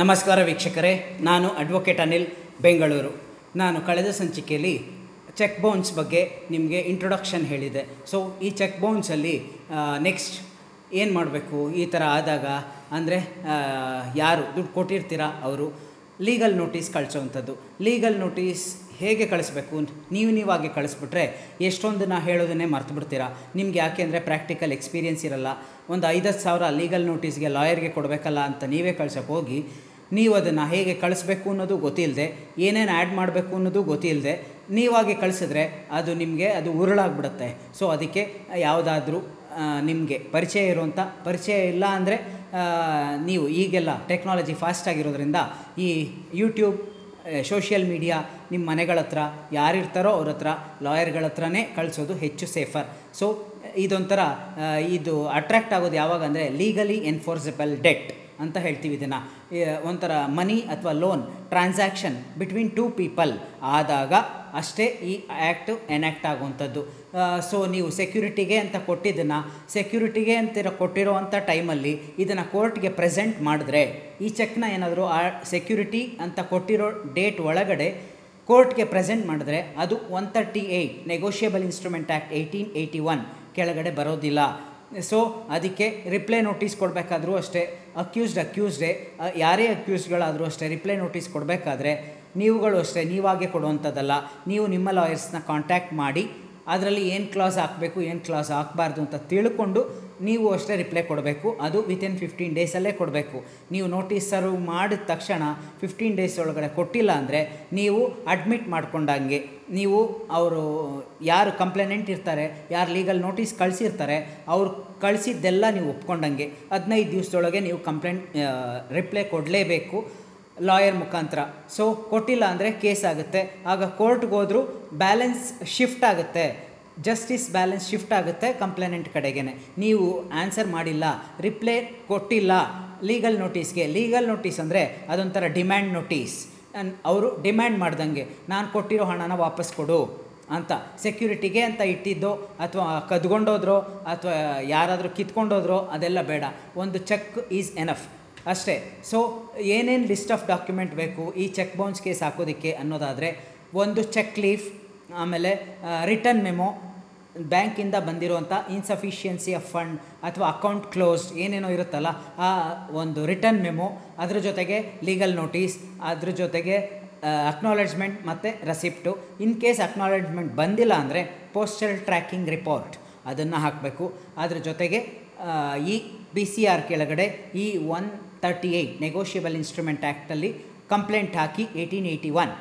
ನಮಸ್ಕಾರ ವೀಕ್ಷಕರೇ, ನಾನು ಅಡ್ವೊಕೇಟ್ ಅನಿಲ್, ಬೆಂಗಳೂರು. ನಾನು ಕಳೆದ ಸಂಚಿಕೆಯಲ್ಲಿ ಚೆಕ್ ಬೌನ್ಸ್ ಬಗ್ಗೆ ನಿಮಗೆ ಇಂಟ್ರೊಡಕ್ಷನ್ ಹೇಳಿದೆ. ಸೊ ಈ ಚೆಕ್ ಬೌನ್ಸಲ್ಲಿ ನೆಕ್ಸ್ಟ್ ಏನು ಮಾಡಬೇಕು ಈ ಥರ ಆದಾಗ ಅಂದರೆ ಯಾರು ದುಡ್ಡು ಕೊಟ್ಟಿರ್ತೀರ ಅವರು ಲೀಗಲ್ ನೋಟಿಸ್ ಕಳಿಸೋವಂಥದ್ದು. ಲೀಗಲ್ ನೋಟಿಸ್ ಹೇಗೆ ಕಳಿಸ್ಬೇಕು, ನೀವಾಗೆ ಕಳಿಸ್ಬಿಟ್ರೆ ಎಷ್ಟೊಂದು ಹೇಳೋದನ್ನೇ ಮರ್ತು ಬಿಡ್ತೀರಾ. ನಿಮ್ಗೆ ಯಾಕೆ ಅಂದರೆ ಪ್ರಾಕ್ಟಿಕಲ್ ಎಕ್ಸ್ಪೀರಿಯೆನ್ಸ್ ಇರಲ್ಲ. ಒಂದು 5-10 ಸಾವಿರ ಲೀಗಲ್ ನೋಟಿಸ್ಗೆ ಲಾಯರ್ಗೆ ಕೊಡಬೇಕಲ್ಲ ಅಂತ ನೀವೇ ಕಳ್ಸೋಕೆ ಹೋಗಿ ನೀವು ಅದನ್ನು ಹೇಗೆ ಕಳಿಸ್ಬೇಕು ಅನ್ನೋದು ಗೊತ್ತಿಲ್ಲದೆ, ಏನೇನು ಆ್ಯಡ್ ಮಾಡಬೇಕು ಅನ್ನೋದು ಗೊತ್ತಿಲ್ಲದೆ ನೀವಾಗೆ ಕಳಿಸಿದ್ರೆ ಅದು ನಿಮಗೆ ಅದು ಉರುಳಾಗ್ಬಿಡುತ್ತೆ. ಸೊ ಅದಕ್ಕೆ ಯಾವುದಾದ್ರೂ ನಿಮಗೆ ಪರಿಚಯ ಇಲ್ಲ ಅಂದರೆ ನೀವು ಈಗೆಲ್ಲ ಟೆಕ್ನಾಲಜಿ ಫಾಸ್ಟಾಗಿರೋದ್ರಿಂದ ಈ ಯೂಟ್ಯೂಬ್, ಸೋಷಿಯಲ್ ಮೀಡಿಯಾ ನಿಮ್ಮ ಮನೆಗಳ ಹತ್ರ ಯಾರಿರ್ತಾರೋ ಅವ್ರ ಹತ್ರ ಲಾಯರ್ಗಳ ಹತ್ರನೇ ಕಳಿಸೋದು ಹೆಚ್ಚು ಸೇಫರ್. ಸೊ ಇದೊಂಥರ ಇದು ಅಟ್ರ್ಯಾಕ್ಟ್ ಆಗೋದು ಯಾವಾಗ ಅಂದರೆ ಲೀಗಲಿ ಎನ್ಫೋರ್ಸಬಲ್ ಡೆಟ್ ಅಂತ ಹೇಳ್ತೀವಿ. ಇದನ್ನು ಒಂಥರ ಮನಿ ಅಥವಾ ಲೋನ್ ಟ್ರಾನ್ಸಾಕ್ಷನ್ ಬಿಟ್ವೀನ್ 2 ಪೀಪಲ್ ಆದಾಗ ಅಷ್ಟೇ ಈ ಆ್ಯಕ್ಟು ಎನ್ಯಾಕ್ಟ್ ಆಗುವಂಥದ್ದು. ಸೊ ನೀವು ಸೆಕ್ಯೂರಿಟಿಗೆ ಅಂತ ಕೊಟ್ಟಿದ್ದನ್ನು ಸೆಕ್ಯೂರಿಟಿಗೆ ಅಂತ ಕೊಟ್ಟಿರೋವಂಥ ಟೈಮಲ್ಲಿ ಇದನ್ನು ಕೋರ್ಟ್ಗೆ ಪ್ರೆಸೆಂಟ್ ಮಾಡಿದ್ರೆ, ಈ ಚೆಕ್ನ ಏನಾದರೂ ಆ ಸೆಕ್ಯೂರಿಟಿ ಅಂತ ಕೊಟ್ಟಿರೋ ಡೇಟ್ ಒಳಗಡೆ ಕೋರ್ಟ್ಗೆ ಪ್ರೆಸೆಂಟ್ ಮಾಡಿದ್ರೆ ಅದು 138 ನೆಗೋಷಿಯಬಲ್ ಇನ್ಸ್ಟ್ರೂಮೆಂಟ್ ಆ್ಯಕ್ಟ್ 1881 ಕೆಳಗಡೆ ಬರೋದಿಲ್ಲ. ಸೊ ಅದಕ್ಕೆ ರಿಪ್ಲೈ ನೋಟಿಸ್ ಕೊಡಬೇಕಾದ್ರೂ ಅಷ್ಟೇ, ಅಕ್ಯೂಸ್ಡೇ ಯಾರೇ ಅಕ್ಯೂಸ್ಡ್ಗಳಾದರೂ ಅಷ್ಟೇ ರಿಪ್ಲೈ ನೋಟಿಸ್ ಕೊಡಬೇಕಾದ್ರೆ ನೀವುಗಳು ಅಷ್ಟೇ ನೀವಾಗೆ ಕೊಡುವಂಥದ್ದಲ್ಲ. ನೀವು ನಿಮ್ಮ ಲಾಯರ್ಸ್ನ ಕಾಂಟ್ಯಾಕ್ಟ್ ಮಾಡಿ ಅದರಲ್ಲಿ ಏನು ಕ್ಲಾಸ್ ಹಾಕಬೇಕು ಏನು ಕ್ಲಾಸ್ ಹಾಕಬಾರ್ದು ಅಂತ ತಿಳ್ಕೊಂಡು ನೀವು ಅಷ್ಟೇ ರಿಪ್ಲೈ ಕೊಡಬೇಕು. ಅದು ವಿತಿನ್ 15 ಡೇಸಲ್ಲೇ ಕೊಡಬೇಕು. ನೀವು ನೋಟಿಸ್ ಸರ್ವ್ ಮಾಡಿದ ತಕ್ಷಣ 15 ಡೇಸ್ ಒಳಗಡೆ ಕೊಟ್ಟಿಲ್ಲ ಅಂದರೆ ನೀವು ಅಡ್ಮಿಟ್ ಮಾಡ್ಕೊಂಡಂಗೆ, ನೀವು ಅವರು ಯಾರು ಕಂಪ್ಲೇನೆಂಟ್ ಇರ್ತಾರೆ, ಯಾರು ಲೀಗಲ್ ನೋಟಿಸ್ ಕಳಿಸಿರ್ತಾರೆ ಅವ್ರು ಕಳಿಸಿದ್ದೆಲ್ಲ ನೀವು ಒಪ್ಕೊಂಡಂಗೆ. 15 ದಿವಸದೊಳಗೆ ನೀವು ರಿಪ್ಲೈ ಕೊಡಲೇಬೇಕು ಲಾಯರ್ ಮುಖಾಂತರ. ಸೊ ಕೊಟ್ಟಿಲ್ಲ ಅಂದರೆ ಕೇಸ್ ಆಗುತ್ತೆ. ಆಗ ಕೋರ್ಟ್ಗೆ ಹೋದರೂ ಬ್ಯಾಲೆನ್ಸ್ ಶಿಫ್ಟ್ ಆಗುತ್ತೆ, ಜಸ್ಟಿಸ್ ಬ್ಯಾಲೆನ್ಸ್ ಶಿಫ್ಟ್ ಆಗುತ್ತೆ ಕಂಪ್ಲೇನೆಂಟ್ ಕಡೆಗೇ. ನೀವು ಆನ್ಸರ್ ಮಾಡಿಲ್ಲ, ರಿಪ್ಲೈ ಕೊಟ್ಟಿಲ್ಲ ಲೀಗಲ್ ನೋಟಿಸ್ಗೆ. ಲೀಗಲ್ ನೋಟಿಸ್ ಅಂದರೆ ಅದೊಂಥರ ಡಿಮ್ಯಾಂಡ್ ನೋಟಿಸ್. ಅವರು ಡಿಮ್ಯಾಂಡ್ ಮಾಡ್ದಂಗೆ ನಾನು ಕೊಟ್ಟಿರೋ ಹಣನ ವಾಪಸ್ ಕೊಡು ಅಂತ. ಸೆಕ್ಯೂರಿಟಿಗೆ ಅಂತ ಇಟ್ಟಿದ್ದೋ ಅಥವಾ ಕದ್ಕೊಂಡೋದ್ರೋ ಅಥವಾ ಯಾರಾದರೂ ಕಿತ್ಕೊಂಡೋದ್ರೋ ಅದೆಲ್ಲ ಬೇಡ. ಒಂದು ಚೆಕ್ ಈಸ್ ಎನಫ್ ಅಷ್ಟೇ. ಸೊ ಏನೇನು ಲಿಸ್ಟ್ ಆಫ್ ಡಾಕ್ಯುಮೆಂಟ್ ಬೇಕು ಈ ಚೆಕ್ ಬೌನ್ಸ್ ಕೇಸ್ ಹಾಕೋದಕ್ಕೆ ಅನ್ನೋದಾದರೆ, ಒಂದು ಚೆಕ್ ಲೀಫ್, ಆಮೇಲೆ ರಿಟರ್ನ್ ಮೆಮೊ, ಬ್ಯಾಂಕಿಂದ ಬಂದಿರುವಂಥ ಇನ್ಸಫಿಷಿಯನ್ಸಿ ಆಫ್ ಫಂಡ್ ಅಥವಾ ಅಕೌಂಟ್ ಕ್ಲೋಸ್ಡ್ ಏನೇನೋ ಇರುತ್ತಲ್ಲ ಆ ಒಂದು ರಿಟರ್ನ್ ಮೆಮೊ, ಅದ್ರ ಜೊತೆಗೆ ಲೀಗಲ್ ನೋಟಿಸ್, ಅದ್ರ ಜೊತೆಗೆ ಅಕ್ನಾಲೆಜ್ಮೆಂಟ್ ಮತ್ತು ರೆಸಿಪ್ಟು. ಇನ್ ಕೇಸ್ ಅಕ್ನಾಲೆಜ್ಮೆಂಟ್ ಬಂದಿಲ್ಲ ಅಂದರೆ ಪೋಸ್ಟಲ್ ಟ್ರ್ಯಾಕಿಂಗ್ ರಿಪೋರ್ಟ್ ಅದನ್ನು ಹಾಕಬೇಕು. ಅದ್ರ ಜೊತೆಗೆ ಈ BCR ಕೆಳಗಡೆ ಈ 138 ನೆಗೋಷಿಯಬಲ್ ಇನ್ಸ್ಟ್ರೂಮೆಂಟ್ ಆ್ಯಕ್ಟಲ್ಲಿ ಕಂಪ್ಲೇಂಟ್ ಹಾಕಿ 1881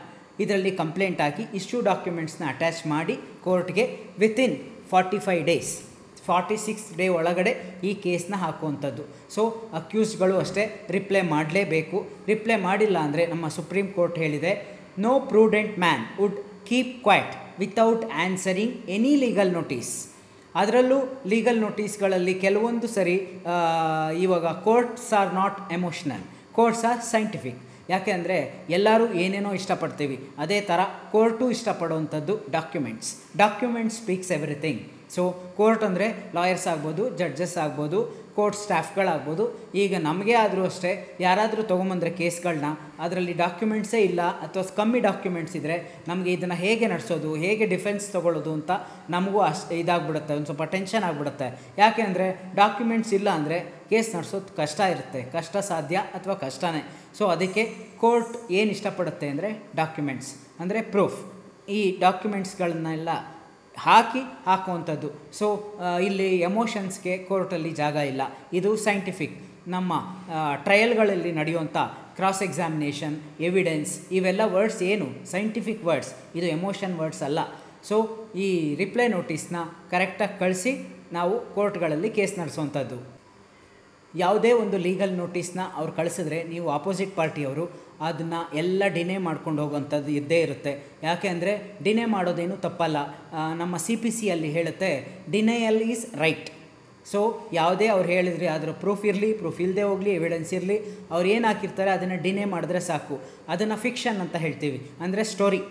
ಇದರಲ್ಲಿ ಕಂಪ್ಲೇಂಟ್ ಹಾಕಿ ಇಶ್ಯೂ ಡಾಕ್ಯುಮೆಂಟ್ಸ್ನ ಅಟ್ಯಾಚ್ ಮಾಡಿ ಕೋರ್ಟ್ಗೆ ವಿತಿನ್ 45 ಡೇಸ್ 46 ಡೇ ಒಳಗಡೆ ಈ ಕೇಸ್ನ ಹಾಕುವಂಥದ್ದು. ಸೊ ಅಕ್ಯೂಸ್ಡ್ಗಳು ಅಷ್ಟೇ ರಿಪ್ಲೈ ಮಾಡಲೇಬೇಕು. ರಿಪ್ಲೈ ಮಾಡಿಲ್ಲ ಅಂದರೆ ನಮ್ಮ ಸುಪ್ರೀಂ ಕೋರ್ಟ್ ಹೇಳಿದೆ, no prudent man would keep quiet without answering any legal notice. ಅದರಲ್ಲೂ ಲೀಗಲ್ ನೋಟಿಸ್ಗಳಲ್ಲಿ ಕೆಲವೊಂದು ಸರಿ ಇವಾಗ courts are not emotional, courts are scientific. ಯಾಕೆ ಅಂದರೆ ಎಲ್ಲರೂ ಏನೇನೋ ಇಷ್ಟಪಡ್ತೀವಿ, ಅದೇ ಥರ ಕೋರ್ಟು ಇಷ್ಟಪಡುವಂಥದ್ದು documents speaks everything. So court ಅಂದರೆ ಲಾಯರ್ಸ್ ಆಗ್ಬೋದು, ಜಡ್ಜಸ್ ಆಗ್ಬೋದು, ಕೋರ್ಟ್ ಸ್ಟಾಫ್ಗಳಾಗ್ಬೋದು. ಈಗ ನಮಗೆ ಆದರೂ ಅಷ್ಟೇ ಯಾರಾದರೂ ತೊಗೊಂಬಂದರೆ ಕೇಸ್ಗಳನ್ನ ಅದರಲ್ಲಿ ಡಾಕ್ಯುಮೆಂಟ್ಸೇ ಇಲ್ಲ ಅಥವಾ ಕಮ್ಮಿ ಡಾಕ್ಯುಮೆಂಟ್ಸ್ ಇದ್ದರೆ ನಮಗೆ ಇದನ್ನು ಹೇಗೆ ನಡೆಸೋದು, ಹೇಗೆ ಡಿಫೆನ್ಸ್ ತೊಗೊಳ್ಳೋದು ಅಂತ ನಮಗೂ ಇದಾಗ್ಬಿಡುತ್ತೆ, ಒಂದು ಸ್ವಲ್ಪ ಟೆನ್ಷನ್ ಆಗಿಬಿಡುತ್ತೆ. ಯಾಕೆ ಅಂದರೆ ಡಾಕ್ಯುಮೆಂಟ್ಸ್ ಇಲ್ಲ ಅಂದರೆ ಕೇಸ್ ನಡೆಸೋದು ಕಷ್ಟ ಇರುತ್ತೆ, ಕಷ್ಟ ಸಾಧ್ಯ ಅಥವಾ ಕಷ್ಟನೇ. ಸೊ ಅದಕ್ಕೆ ಕೋರ್ಟ್ ಏನು ಇಷ್ಟಪಡುತ್ತೆ ಅಂದರೆ ಡಾಕ್ಯುಮೆಂಟ್ಸ್ ಅಂದರೆ ಪ್ರೂಫ್. ಈ ಡಾಕ್ಯುಮೆಂಟ್ಸ್ಗಳನ್ನೆಲ್ಲ ಹಾಕುವಂಥದ್ದು. ಸೊ ಇಲ್ಲಿ ಎಮೋಷನ್ಸ್ಗೆ ಕೋರ್ಟಲ್ಲಿ ಜಾಗ ಇಲ್ಲ. ಇದು ಸೈಂಟಿಫಿಕ್. ನಮ್ಮ ಟ್ರಯಲ್ಗಳಲ್ಲಿ ನಡೆಯುವಂಥ ಕ್ರಾಸ್ ಎಕ್ಸಾಮಿನೇಷನ್, ಎವಿಡೆನ್ಸ್ ಇವೆಲ್ಲ ವರ್ಡ್ಸ್ ಏನು ಸೈಂಟಿಫಿಕ್ ವರ್ಡ್ಸ್, ಇದು ಎಮೋಷನ್ ವರ್ಡ್ಸ್ ಅಲ್ಲ. ಸೊ ಈ ರಿಪ್ಲೈ ನೋಟಿಸ್ನ ಕರೆಕ್ಟಾಗಿ ಕಳಿಸಿ ನಾವು ಕೋರ್ಟ್ಗಳಲ್ಲಿ ಕೇಸ್ ನಡೆಸುವಂಥದ್ದು. ಯಾವುದೇ ಒಂದು ಲೀಗಲ್ ನೋಟಿಸ್ನ ಅವ್ರು ಕಳಿಸಿದ್ರೆ ನೀವು ಆಪೋಸಿಟ್ ಪಾರ್ಟಿಯವರು ಅದನ್ನು ಎಲ್ಲ ಡಿನೇ ಮಾಡ್ಕೊಂಡು ಹೋಗುವಂಥದ್ದು ಇದ್ದೇ ಇರುತ್ತೆ. ಯಾಕೆ ಅಂದರೆ ಡಿನೇ ಮಾಡೋದೇನು ತಪ್ಪಲ್ಲ. ನಮ್ಮ CPCಯಲ್ಲಿ ಹೇಳುತ್ತೆ, ಡಿನೇಯಲ್ ಈಸ್ ರೈಟ್. ಸೊ ಯಾವುದೇ ಅವ್ರು ಹೇಳಿದ್ರಿ ಅದರ ಪ್ರೂಫ್ ಇರಲಿ, ಪ್ರೂಫ್ ಇಲ್ಲದೆ ಹೋಗಲಿ, ಎವಿಡೆನ್ಸ್ ಇರಲಿ, ಅವ್ರು ಏನು ಹಾಕಿರ್ತಾರೆ ಅದನ್ನು ಡಿನೇ ಮಾಡಿದ್ರೆ ಸಾಕು. ಅದನ್ನು ಫಿಕ್ಷನ್ ಅಂತ ಹೇಳ್ತೀವಿ, ಅಂದರೆ ಸ್ಟೋರಿ.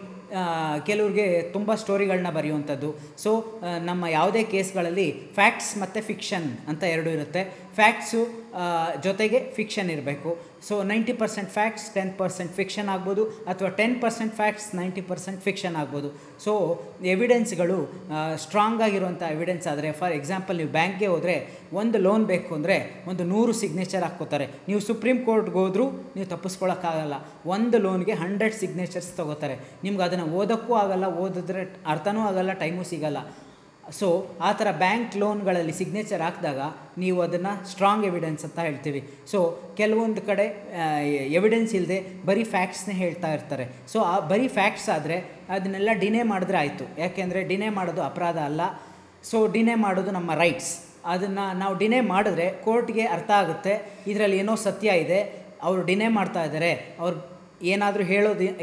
ಕೆಲವ್ರಿಗೆ ತುಂಬ ಸ್ಟೋರಿಗಳನ್ನ ಬರೆಯುವಂಥದ್ದು. ಸೊ ನಮ್ಮ ಯಾವುದೇ ಕೇಸ್ಗಳಲ್ಲಿ ಫ್ಯಾಕ್ಟ್ಸ್ ಮತ್ತು ಫಿಕ್ಷನ್ ಅಂತ ಎರಡು ಇರುತ್ತೆ. ಫ್ಯಾಕ್ಟ್ಸು ಜೊತೆಗೆ ಫಿಕ್ಷನ್ ಇರಬೇಕು. ಸೊ 90% ಫ್ಯಾಕ್ಟ್ಸ್ 10% ಫಿಕ್ಷನ್ ಆಗ್ಬೋದು, ಅಥವಾ 10% ಫ್ಯಾಕ್ಟ್ಸ್ 90% ಫಿಕ್ಷನ್ ಆಗ್ಬೋದು. ಸೊ ಎವಿಡೆನ್ಸ್ಗಳು ಸ್ಟ್ರಾಂಗ್ ಆಗಿರುವಂಥ ಎವಿಡೆನ್ಸ್ ಆದರೆ, ಫಾರ್ ಎಕ್ಸಾಂಪಲ್ ನೀವು ಬ್ಯಾಂಕ್ಗೆ ಹೋದರೆ ಒಂದು ಲೋನ್ ಬೇಕು ಅಂದರೆ ಒಂದು 100 ಸಿಗ್ನೇಚರ್ ಹಾಕ್ಕೋತಾರೆ. ನೀವು ಸುಪ್ರೀಂ ಕೋರ್ಟ್ಗೆ ಹೋದರೂ ನೀವು ತಪ್ಪಿಸ್ಕೊಳ್ಳೋಕ್ಕಾಗಲ್ಲ. ಒಂದು ಲೋನ್ಗೆ 100 ಸಿಗ್ನೇಚರ್ಸ್ ತೊಗೋತಾರೆ. ನಿಮ್ಗೆ ಅದನ್ನು ಓದೋಕ್ಕೂ ಆಗಲ್ಲ, ಓದಿದ್ರೆ ಅರ್ಥನೂ ಆಗಲ್ಲ, ಟೈಮೂ ಸಿಗಲ್ಲ. ಸೊ ಆ ಥರ ಬ್ಯಾಂಕ್ ಲೋನ್ಗಳಲ್ಲಿ ಸಿಗ್ನೇಚರ್ ಹಾಕಿದಾಗ ನೀವು ಅದನ್ನು ಸ್ಟ್ರಾಂಗ್ ಎವಿಡೆನ್ಸ್ ಅಂತ ಹೇಳ್ತೀವಿ. ಸೊ ಕೆಲವೊಂದು ಕಡೆ ಎವಿಡೆನ್ಸ್ ಇಲ್ಲದೆ ಬರೀ ಫ್ಯಾಕ್ಟ್ಸ್ನೇ ಹೇಳ್ತಾ ಇರ್ತಾರೆ. ಸೊ ಆ ಬರೀ ಫ್ಯಾಕ್ಟ್ಸ್ ಆದರೆ ಅದನ್ನೆಲ್ಲ ಡಿನೇ ಮಾಡಿದ್ರೆ ಆಯಿತು. ಯಾಕೆಂದರೆ ಡಿನೇ ಮಾಡೋದು ಅಪರಾಧ ಅಲ್ಲ. ಸೊ ಡಿನೇ ಮಾಡೋದು ನಮ್ಮ ರೈಟ್ಸ್. ಅದನ್ನು ನಾವು ಡಿನೇ ಮಾಡಿದ್ರೆ ಕೋರ್ಟ್ಗೆ ಅರ್ಥ ಆಗುತ್ತೆ, ಇದರಲ್ಲಿ ಏನೋ ಸತ್ಯ ಇದೆ, ಅವರು ಡಿನೇ ಮಾಡ್ತಾ ಇದ್ದಾರೆ, ಅವ್ರು ಏನಾದರೂ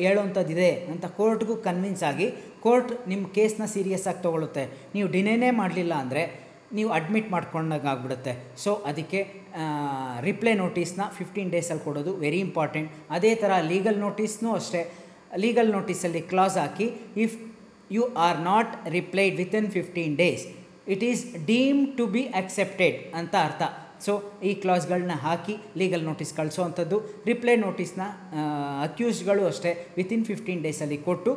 ಹೇಳೋವಂಥದ್ದಿದೆ ಅಂತ ಕೋರ್ಟ್ಗೂ ಕನ್ವಿನ್ಸ್ ಆಗಿ ಕೋರ್ಟ್ ನಿಮ್ಮ ಕೇಸ್ನ ಸೀರಿಯಸ್ ಆಗಿ ತೊಗೊಳುತ್ತೆ. ನೀವು ಡಿನೇನೇ ಮಾಡಲಿಲ್ಲ ಅಂದರೆ ನೀವು ಅಡ್ಮಿಟ್ ಮಾಡ್ಕೊಂಡಾಗ ಆಗಿಬಿಡುತ್ತೆ. ಸೊ ಅದಕ್ಕೆ ರಿಪ್ಲೈ ನೋಟಿಸ್ನ 15 ಡೇಸಲ್ಲಿ ಕೊಡೋದು ವೆರಿ ಇಂಪಾರ್ಟೆಂಟ್. ಅದೇ ಥರ ಲೀಗಲ್ ನೋಟಿಸ್ನೂ ಅಷ್ಟೇ. ಲೀಗಲ್ ನೋಟಿಸಲ್ಲಿ ಕ್ಲಾಸ್ ಹಾಕಿ, if you are not replied within 15 days it is deemed to be accepted ಅಂತ ಅರ್ಥ. ಸೊ ಈ ಕ್ಲಾಸ್ಗಳನ್ನ ಹಾಕಿ ಲೀಗಲ್ ನೋಟಿಸ್ ಕಳಿಸೋವಂಥದ್ದು. ರಿಪ್ಲೈ ನೋಟಿಸ್ನ ಅಕ್ಯೂಸ್ಡ್ಗಳು ಅಷ್ಟೇ ವಿತಿನ್ 15 ಡೇಸಲ್ಲಿ ಕೊಟ್ಟು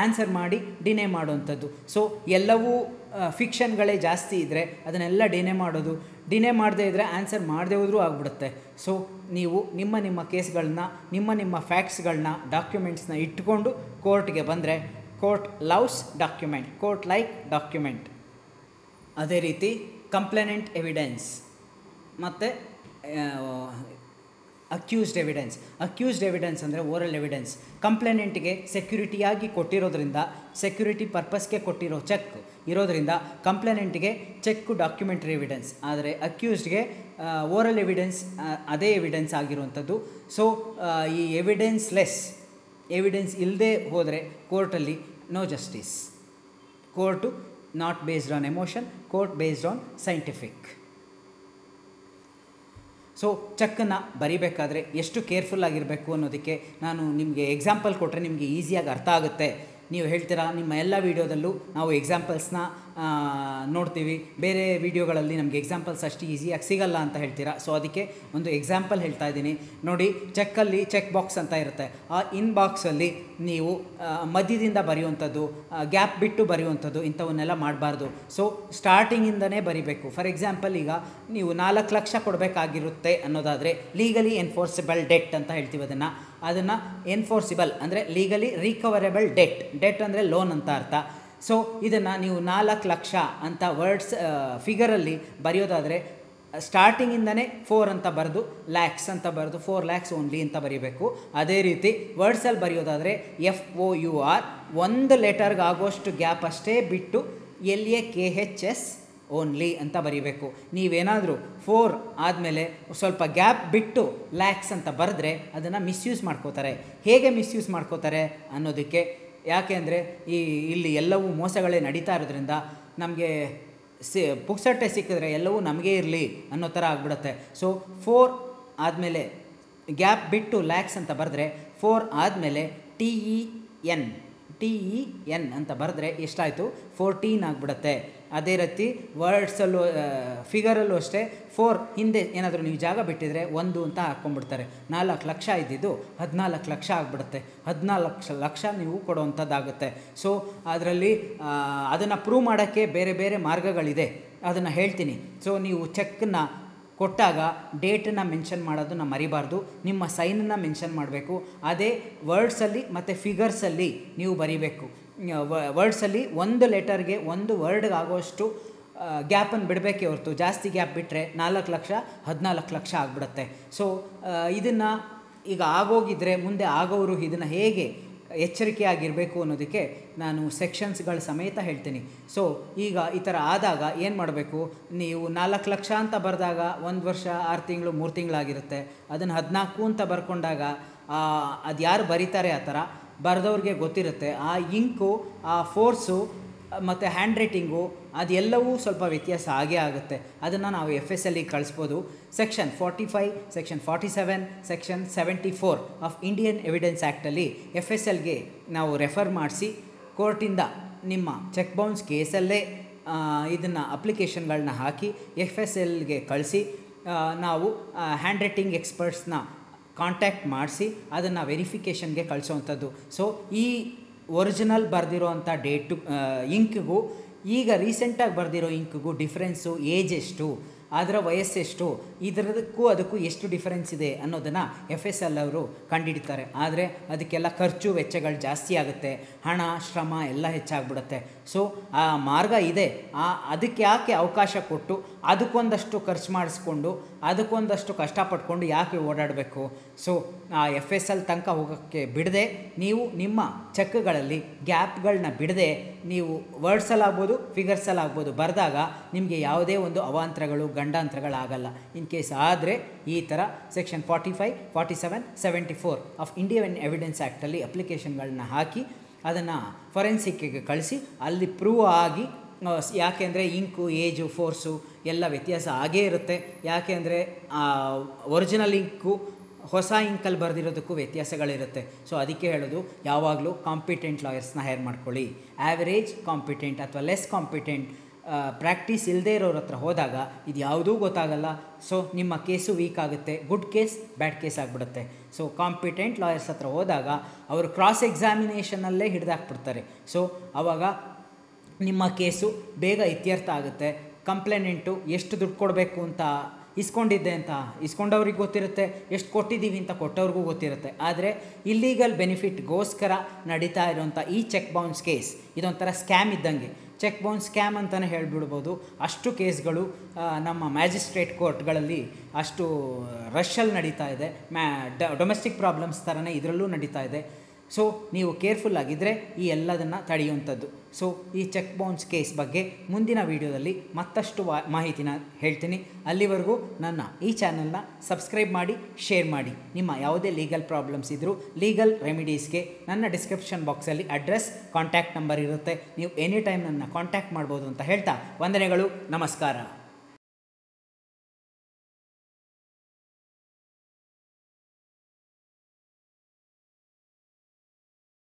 ಆನ್ಸರ್ ಮಾಡಿ ಡಿನೇ ಮಾಡೋವಂಥದ್ದು. ಸೊ ಎಲ್ಲವೂ ಫಿಕ್ಷನ್ಗಳೇ ಜಾಸ್ತಿ ಇದ್ದರೆ ಅದನ್ನೆಲ್ಲ ಡಿನೇ ಮಾಡೋದು. ಡಿನೇ ಮಾಡದೇ ಇದ್ದರೆ ಆನ್ಸರ್ ಮಾಡದೇ ಹೋದರೂ ಆಗಿಬಿಡುತ್ತೆ. ಸೊ ನೀವು ನಿಮ್ಮ ಕೇಸ್ಗಳನ್ನ, ನಿಮ್ಮ ಫ್ಯಾಕ್ಟ್ಸ್ಗಳನ್ನ, ಡಾಕ್ಯುಮೆಂಟ್ಸ್ನ ಇಟ್ಕೊಂಡು ಕೋರ್ಟ್ಗೆ ಬಂದರೆ court loves document, court like document. ಅದೇ ರೀತಿ ಕಂಪ್ಲೇನೆಂಟ್ ಎವಿಡೆನ್ಸ್ ಮತ್ತು ಅಕ್ಯೂಸ್ಡ್ ಎವಿಡೆನ್ಸ್ ಅಂದರೆ ಓರಲ್ ಎವಿಡೆನ್ಸ್. ಕಂಪ್ಲೇನೆಂಟ್ಗೆ ಸೆಕ್ಯೂರಿಟಿಯಾಗಿ ಕೊಟ್ಟಿರೋದ್ರಿಂದ, ಸೆಕ್ಯೂರಿಟಿ ಪರ್ಪಸ್ಗೆ ಕೊಟ್ಟಿರೋ ಚೆಕ್ ಇರೋದ್ರಿಂದ ಕಂಪ್ಲೇನೆಂಟ್ಗೆ ಚೆಕ್ಕು ಡಾಕ್ಯುಮೆಂಟ್ರಿ ಎವಿಡೆನ್ಸ್. ಆದರೆ ಅಕ್ಯೂಸ್ಡ್ಗೆ ಓರಲ್ ಎವಿಡೆನ್ಸ್ ಅದೇ ಎವಿಡೆನ್ಸ್ ಆಗಿರುವಂಥದ್ದು. ಸೊ ಈ ಎವಿಡೆನ್ಸ್ ಇಲ್ಲದೆ ಹೋದರೆ ಕೋರ್ಟಲ್ಲಿ no justice. Court not based on emotion, court based on scientific. So ಚೆಕ್ಕನ್ನು ಬರಿಬೇಕಾದ್ರೆ ಎಷ್ಟು ಕೇರ್ಫುಲ್ಲಾಗಿರಬೇಕು ಅನ್ನೋದಕ್ಕೆ ನಾನು ನಿಮಗೆ ಎಕ್ಸಾಂಪಲ್ ಕೊಟ್ಟರೆ ನಿಮಗೆ ಈಸಿಯಾಗಿ ಅರ್ಥ ಆಗುತ್ತೆ. ನೀವು ಹೇಳ್ತೀರಾ ನಿಮ್ಮ ಎಲ್ಲ ವೀಡಿಯೋದಲ್ಲೂ ನಾವು ಎಕ್ಸಾಂಪಲ್ಸ್ನ ನೋಡ್ತೀವಿ, ಬೇರೆ ವೀಡಿಯೋಗಳಲ್ಲಿ ನಮಗೆ ಎಕ್ಸಾಂಪಲ್ಸ್ ಅಷ್ಟು ಈಸಿಯಾಗಿ ಸಿಗಲ್ಲ ಅಂತ ಹೇಳ್ತೀರಾ. ಸೊ ಅದಕ್ಕೆ ಒಂದು ಎಕ್ಸಾಂಪಲ್ ಹೇಳ್ತಾ ಇದ್ದೀನಿ ನೋಡಿ. ಚೆಕ್ಕಲ್ಲಿ ಚೆಕ್ ಬಾಕ್ಸ್ ಅಂತ ಇರುತ್ತೆ. ಆ ಇನ್ ಬಾಕ್ಸಲ್ಲಿ ನೀವು ಮಧ್ಯದಿಂದ ಬರೆಯುವಂಥದ್ದು, ಗ್ಯಾಪ್ ಬಿಟ್ಟು ಬರೆಯುವಂಥದ್ದು ಇಂಥವನ್ನೆಲ್ಲ ಮಾಡಬಾರ್ದು. ಸೊ ಸ್ಟಾರ್ಟಿಂಗಿಂದನೇ ಬರಿಬೇಕು. ಫಾರ್ ಎಕ್ಸಾಂಪಲ್ ಈಗ ನೀವು 4 ಲಕ್ಷ ಕೊಡಬೇಕಾಗಿರುತ್ತೆ ಅನ್ನೋದಾದರೆ ಲೀಗಲಿ ಎನ್ಫೋರ್ಸಿಬಲ್ ಡೆಟ್ ಅಂತ ಹೇಳ್ತೀವಿ. ಅದನ್ನು ಎನ್ಫೋರ್ಸಿಬಲ್ ಅಂದರೆ ಲೀಗಲಿ ರಿಕವರೇಬಲ್ ಡೆಟ್ ಅಂದರೆ ಲೋನ್ ಅಂತ ಅರ್ಥ. ಸೊ ಇದನ್ನು ನೀವು 4 ಲಕ್ಷ ಅಂತ ಫಿಗರಲ್ಲಿ ಬರೆಯೋದಾದರೆ ಸ್ಟಾರ್ಟಿಂಗಿಂದನೇ 4 ಅಂತ ಬರೆದು ಲ್ಯಾಕ್ಸ್ ಅಂತ ಬರೆದು 4 ಲ್ಯಾಕ್ಸ್ ಓನ್ಲಿ ಅಂತ ಬರೀಬೇಕು. ಅದೇ ರೀತಿ ವರ್ಡ್ಸಲ್ಲಿ ಬರೆಯೋದಾದರೆ FOUR 1 ಲೆಟರ್ಗೆ ಆಗೋಷ್ಟು ಗ್ಯಾಪ್ ಅಷ್ಟೇ ಬಿಟ್ಟು LAKHS ಓನ್ಲಿ ಅಂತ ಬರೀಬೇಕು. ನೀವೇನಾದರೂ 4 ಆದಮೇಲೆ ಸ್ವಲ್ಪ ಗ್ಯಾಪ್ ಬಿಟ್ಟು ಲ್ಯಾಕ್ಸ್ ಅಂತ ಬರೆದ್ರೆ ಅದನ್ನು ಮಿಸ್ಯೂಸ್ ಮಾಡ್ಕೋತಾರೆ. ಹೇಗೆ ಮಿಸ್ಯೂಸ್ ಮಾಡ್ಕೋತಾರೆ ಅನ್ನೋದಕ್ಕೆ, ಯಾಕೆ ಅಂದರೆ ಇಲ್ಲಿ ಎಲ್ಲವೂ ಮೋಸಗಳೇ ನಡೀತಾ ಇರೋದ್ರಿಂದ ನಮಗೆ ಪುಕ್ಸಟ್ಟೆ ಸಿಕ್ಕಿದ್ರೆ ಎಲ್ಲವೂ ನಮಗೇ ಇರಲಿ ಅನ್ನೋ ಥರ ಆಗಿಬಿಡುತ್ತೆ. ಸೊ 4 ಆದಮೇಲೆ ಗ್ಯಾಪ್ ಬಿಟ್ಟು ಲ್ಯಾಕ್ಸ್ ಅಂತ ಬರೆದ್ರೆ 4 ಆದಮೇಲೆ TEN ಅಂತ ಬರೆದ್ರೆ ಎಷ್ಟಾಯಿತು 14 ಆಗಿಬಿಡುತ್ತೆ. ಅದೇ ರೀತಿ ವರ್ಡ್ಸಲ್ಲೂ ಫಿಗರಲ್ಲೂ ಅಷ್ಟೇ 4 ಹಿಂದೆ ಏನಾದರೂ ನೀವು ಜಾಗ ಬಿಟ್ಟಿದ್ರೆ 1 ಅಂತ ಹಾಕ್ಕೊಂಡ್ಬಿಡ್ತಾರೆ. 4 ಲಕ್ಷ ಇದ್ದಿದ್ದು 14 ಲಕ್ಷ ಆಗಿಬಿಡುತ್ತೆ. 14 ಲಕ್ಷ ನೀವು ಕೊಡುವಂಥದ್ದಾಗುತ್ತೆ. ಸೊ ಅದರಲ್ಲಿ ಅದನ್ನು ಪ್ರೂವ್ ಮಾಡೋಕ್ಕೆ ಬೇರೆ ಬೇರೆ ಮಾರ್ಗಗಳಿದೆ, ಅದನ್ನು ಹೇಳ್ತೀನಿ. ಸೊ ನೀವು ಚೆಕ್ಕನ್ನು ಕೊಟ್ಟಾಗ ಡೇಟನ್ನು ಮೆನ್ಷನ್ ಮಾಡೋದನ್ನು ಮರಿಬಾರ್ದು, ನಿಮ್ಮ ಸೈನನ್ನು ಮೆನ್ಷನ್ ಮಾಡಬೇಕು. ಅದೇ ವರ್ಡ್ಸಲ್ಲಿ ಮತ್ತು ಫಿಗರ್ಸಲ್ಲಿ ನೀವು ಬರೀಬೇಕು. ವರ್ಡ್ಸಲ್ಲಿ 1 ಲೆಟರ್ಗೆ 1 ವರ್ಡ್ಗೆ ಆಗೋಷ್ಟು ಗ್ಯಾಪನ್ನು ಬಿಡಬೇಕೇ ಹೊರತು ಜಾಸ್ತಿ ಗ್ಯಾಪ್ ಬಿಟ್ಟರೆ 4 ಲಕ್ಷ 14 ಲಕ್ಷ ಆಗಿಬಿಡುತ್ತೆ. ಸೊ ಇದನ್ನು ಈಗ ಆಗೋಗಿದ್ದರೆ ಮುಂದೆ ಆಗೋರು ಇದನ್ನು ಹೇಗೆ ಎಚ್ಚರಿಕೆಯಾಗಿರಬೇಕು ಅನ್ನೋದಕ್ಕೆ ನಾನು ಸೆಕ್ಷನ್ಸ್ಗಳ ಸಮೇತ ಹೇಳ್ತೀನಿ. ಸೊ ಈಗ ಈ ಥರ ಆದಾಗ ಏನು ಮಾಡಬೇಕು, ನೀವು 4 ಲಕ್ಷ ಅಂತ ಬರೆದಾಗ 1 ವರ್ಷ 6 ತಿಂಗಳು 3 ತಿಂಗಳಾಗಿರುತ್ತೆ. ಅದನ್ನು 14 ಅಂತ ಬರ್ಕೊಂಡಾಗ ಅದು ಯಾರು ಬರೀತಾರೆ ಆ ಥರ ಬರೆದವ್ರಿಗೆ ಗೊತ್ತಿರುತ್ತೆ. ಆ ಇಂಕು, ಆ ಫೋರ್ಸು ಮತ್ತು ಹ್ಯಾಂಡ್ ರೈಟಿಂಗು ಅದೆಲ್ಲವೂ ಸ್ವಲ್ಪ ವ್ಯತ್ಯಾಸ ಆಗೇ ಆಗುತ್ತೆ. ಅದನ್ನು ನಾವು FSLಗೆ ಕಳಿಸ್ಬೋದು. Section 45, section 47, section 74 of Indian evidence ಆ್ಯಕ್ಟಲ್ಲಿ FSLಗೆ ನಾವು ರೆಫರ್ ಮಾಡಿಸಿ ಕೋರ್ಟಿಂದ ನಿಮ್ಮ ಚೆಕ್ ಬೌನ್ಸ್ ಕೇಸಲ್ಲೇ ಇದನ್ನು ಅಪ್ಲಿಕೇಶನ್ಗಳನ್ನ ಹಾಕಿ FSLಗೆ ಕಳಿಸಿ ನಾವು ಹ್ಯಾಂಡ್ ರೈಟಿಂಗ್ ಎಕ್ಸ್ಪರ್ಟ್ಸ್ನ ಕಾಂಟ್ಯಾಕ್ಟ್ ಮಾಡಿಸಿ ಅದನ್ನು ವೆರಿಫಿಕೇಷನ್ಗೆ ಕಳಿಸೋವಂಥದ್ದು. ಸೊ ಈ ಒರಿಜಿನಲ್ ಬರೆದಿರೋ ಅಂಥ ಡೇಟು ಇಂಕ್ಗೂ ಈಗ ರೀಸೆಂಟಾಗಿ ಬರೆದಿರೋ ಇಂಕ್ಗೂ ಡಿಫ್ರೆನ್ಸು, ಏಜ್ ಎಷ್ಟು, ಅದರ ವಯಸ್ಸೆಷ್ಟು, ಇದರದಕ್ಕೂ ಅದಕ್ಕೂ ಎಷ್ಟು ಡಿಫರೆನ್ಸ್ ಇದೆ ಅನ್ನೋದನ್ನು FSL ಅವರು ಕಂಡುಹಿಡಿತಾರೆ. ಆದರೆ ಅದಕ್ಕೆಲ್ಲ ಖರ್ಚು ವೆಚ್ಚಗಳು ಜಾಸ್ತಿ ಆಗುತ್ತೆ, ಹಣ ಶ್ರಮ ಎಲ್ಲ ಹೆಚ್ಚಾಗ್ಬಿಡುತ್ತೆ. ಸೊ ಆ ಮಾರ್ಗ ಇದೆ, ಅದಕ್ಕೆ ಯಾಕೆ ಅವಕಾಶ ಕೊಟ್ಟು ಅದಕ್ಕೊಂದಷ್ಟು ಖರ್ಚು ಮಾಡಿಸ್ಕೊಂಡು ಅದಕ್ಕೊಂದಷ್ಟು ಕಷ್ಟಪಟ್ಕೊಂಡು ಯಾಕೆ ಓಡಾಡಬೇಕು? ಸೊ ಆ FSL ತನಕ ಹೋಗೋಕ್ಕೆ ಬಿಡದೆ ನೀವು ನಿಮ್ಮ ಚೆಕ್ಗಳಲ್ಲಿ ಗ್ಯಾಪ್ಗಳನ್ನ ಬಿಡದೆ ನೀವು ವರ್ಡ್ಸಲ್ಲಾಗ್ಬೋದು ಫಿಗರ್ಸಲ್ಲಾಗ್ಬೋದು ಬರೆದಾಗ ನಿಮಗೆ ಯಾವುದೇ ಒಂದು ಅವಾಂತರಗಳು ಗಂಡಾಂತರಗಳಾಗಲ್ಲ. ಇನ್ ಕೇಸ್ ಆದರೆ ಈ ಥರ ಸೆಕ್ಷನ್ 45, 47, 74 ಆಫ್ ಇಂಡಿಯನ್ ಎವಿಡೆನ್ಸ್ ಆ್ಯಕ್ಟಲ್ಲಿ ಅಪ್ಲಿಕೇಶನ್ಗಳನ್ನ ಹಾಕಿ ಅದನ್ನು ಫೊರೆನ್ಸಿಕ್ಕಿಗೆ ಕಳಿಸಿ ಅಲ್ಲಿ ಪ್ರೂವ್ ಆಗಿ, ಯಾಕೆಂದರೆ ಇಂಕು ಏಜು ಫೋರ್ಸು ಎಲ್ಲ ವ್ಯತ್ಯಾಸ ಆಗೇ ಇರುತ್ತೆ. ಯಾಕೆಂದರೆ ಒರಿಜಿನಲ್ ಇಂಕು ಹೊಸ ಇಂಕಲ್ಲಿ ಬರೆದಿರೋದಕ್ಕೂ ವ್ಯತ್ಯಾಸಗಳಿರುತ್ತೆ. ಸೊ ಅದಕ್ಕೆ ಹೇಳೋದು ಯಾವಾಗಲೂ ಕಾಂಪಿಟೆಂಟ್ ಲಾಯರ್ಸ್ನ ಹೈರ್ ಮಾಡ್ಕೊಳ್ಳಿ. ಆ್ಯಾವರೇಜ್ ಕಾಂಪಿಟೆಂಟ್ ಅಥವಾ ಲೆಸ್ ಕಾಂಪಿಟೆಂಟ್ ಪ್ರಾಕ್ಟೀಸ್ ಇಲ್ಲದೇ ಇರೋರ ಹತ್ರ ಹೋದಾಗ ಇದು ಯಾವುದೂ ಗೊತ್ತಾಗಲ್ಲ. ಸೊ ನಿಮ್ಮ ಕೇಸು ವೀಕ್ ಆಗುತ್ತೆ, ಗುಡ್ ಕೇಸ್ ಬ್ಯಾಡ್ ಕೇಸ್ ಆಗಿಬಿಡುತ್ತೆ. ಸೊ ಕಾಂಪಿಟೆಂಟ್ ಲಾಯರ್ಸ್ ಹತ್ರ ಹೋದಾಗ ಅವರು ಕ್ರಾಸ್ ಎಕ್ಸಾಮಿನೇಷನಲ್ಲೇ ಹಿಡಿದಾಕ್ಬಿಡ್ತಾರೆ. ಸೊ ಆವಾಗ ನಿಮ್ಮ ಕೇಸು ಬೇಗ ಇತ್ಯರ್ಥ ಆಗುತ್ತೆ. ಕಂಪ್ಲೇನೆಂಟು ಎಷ್ಟು ದುಡ್ಡು ಕೊಡಬೇಕು ಅಂತ ಇಸ್ಕೊಂಡಿದ್ದೆ ಅಂತ ಇಸ್ಕೊಂಡವ್ರಿಗೆ ಗೊತ್ತಿರುತ್ತೆ, ಎಷ್ಟು ಕೊಟ್ಟಿದ್ದೀವಿ ಅಂತ ಕೊಟ್ಟವ್ರಿಗೂ ಗೊತ್ತಿರುತ್ತೆ. ಆದರೆ ಇಲ್ಲೀಗಲ್ ಬೆನಿಫಿಟ್ಗೋಸ್ಕರ ನಡೀತಾ ಇರೋಂಥ ಈ ಚೆಕ್ ಬೌನ್ಸ್ ಕೇಸ್ ಇದೊಂಥರ ಸ್ಕ್ಯಾಮ್ ಇದ್ದಂಗೆ. ಚೆಕ್ ಬೌನ್ಸ್ ಸ್ಕ್ಯಾಮ್ ಅಂತಲೇ ಹೇಳಿಬಿಡ್ಬೋದು. ಅಷ್ಟು ಕೇಸ್ಗಳು ನಮ್ಮ ಮ್ಯಾಜಿಸ್ಟ್ರೇಟ್ ಕೋರ್ಟ್ಗಳಲ್ಲಿ ಅಷ್ಟು ರಶಲ್ಲಿ ನಡೀತಾ ಇದೆ. ಡೊಮೆಸ್ಟಿಕ್ ಪ್ರಾಬ್ಲಮ್ಸ್ ಥರನೇ ಇದರಲ್ಲೂ ನಡೀತಾ ಇದೆ. ಸೊ ನೀವು ಕೇರ್ಫುಲ್ ಆಗಿದ್ದರೆ ಈ ಎಲ್ಲದನ್ನು ತಡೆಯುವಂಥದ್ದು. ಸೊ ಈ ಚೆಕ್ ಬೌನ್ಸ್ ಕೇಸ್ ಬಗ್ಗೆ ಮುಂದಿನ ವೀಡಿಯೋದಲ್ಲಿ ಮತ್ತಷ್ಟು ಮಾಹಿತಿನ ಹೇಳ್ತೀನಿ. ಅಲ್ಲಿವರೆಗೂ ನನ್ನ ಈ ಚಾನಲ್ನ ಸಬ್ಸ್ಕ್ರೈಬ್ ಮಾಡಿ, ಶೇರ್ ಮಾಡಿ. ನಿಮ್ಮ ಯಾವುದೇ ಲೀಗಲ್ ಪ್ರಾಬ್ಲಮ್ಸ್ ಇದ್ದರೂ ಲೀಗಲ್ ರೆಮಿಡೀಸ್ಗೆ ನನ್ನ ಡಿಸ್ಕ್ರಿಪ್ಷನ್ ಬಾಕ್ಸಲ್ಲಿ ಅಡ್ರೆಸ್, ಕಾಂಟ್ಯಾಕ್ಟ್ ನಂಬರ್ ಇರುತ್ತೆ. ನೀವು ಎನಿ ಟೈಮ್ ನನ್ನ ಕಾಂಟ್ಯಾಕ್ಟ್ ಮಾಡ್ಬೋದು ಅಂತ ಹೇಳ್ತಾ ವಂದನೆಗಳು, ನಮಸ್ಕಾರ.